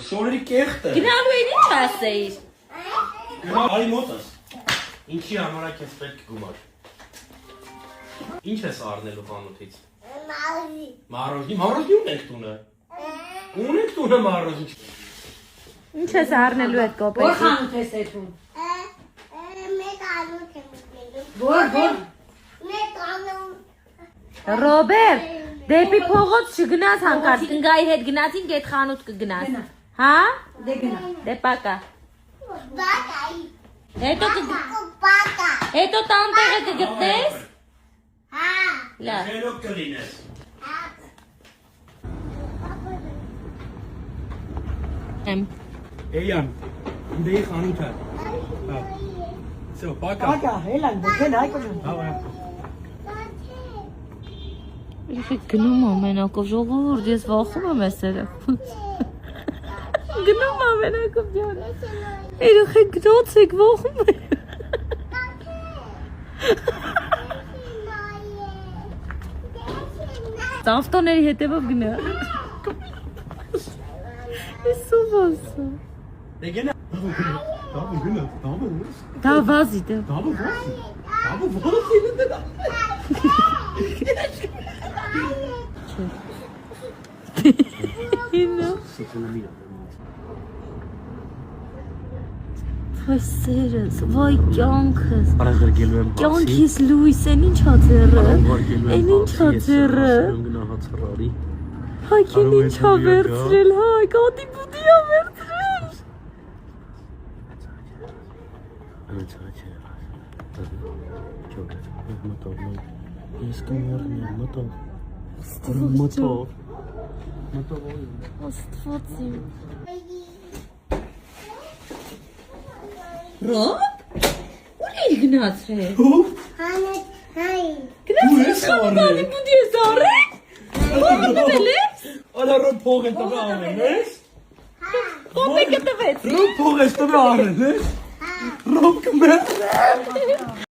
Շորերի կեղտը։ Գնալու են ինչ ասեիր։ Արի մոտս։ Ինչի համար է քեզ պետք գումար։ Ինչ ես առնելու խանութից։ Մարոզնի ունեք տունը։ Ունեք տունը մարոզնի։ Ինչ ես առնելու այդ կոպեկը։ Որ խանութ ես այդում։ Որ Ռոբերտ, դեպի փողոց չգնաց հանկարծ, կնգայի հետ գնացինք այդ խանութ կգնաս։ Հա? դե գնա։ Դե պակա։ Հետո տանտեղը կգտնես։ Լավ։ Խելոք կլինես։ Էյան, ինդեի խանութ է։ Всё, пока։ Ակա, հելան, դեն հայկոն։ Հավա։ Երեխեք գնում ամենակով ժողովուրդ, ես վախում եմ ես երեխուց։ Գնում ամենակով ջան։ Երեխեք գնացեք վախում եմ։ Ավտոների հետևով գնա։ Ես սովասը։ Դե գնա։ Դա վազի դա։ Ինո։ Վայ սերս, վայ կյանքս։ Արագարկելու եմ։ Կյանքիս լույս են ինչա ձեռը։ Են ինչա ձեռը։ Գնահացարարի։ Հայքին ինչա վերցրել, հայք, ադի բուդիա վերցրել։ Ես կմեռնեմ, մտով։ Աստվածի։ Ռոբ? Ուր էի գնացրել։ Գնացրել խանութանի բուդի ես առեք։ Փողը տվել ես։ Ալարո փող է տվել արել ես։ Կոպեկը տվեց։ Ռոբ փող է տվել արել ես։ Ռոբ կմեռնեմ։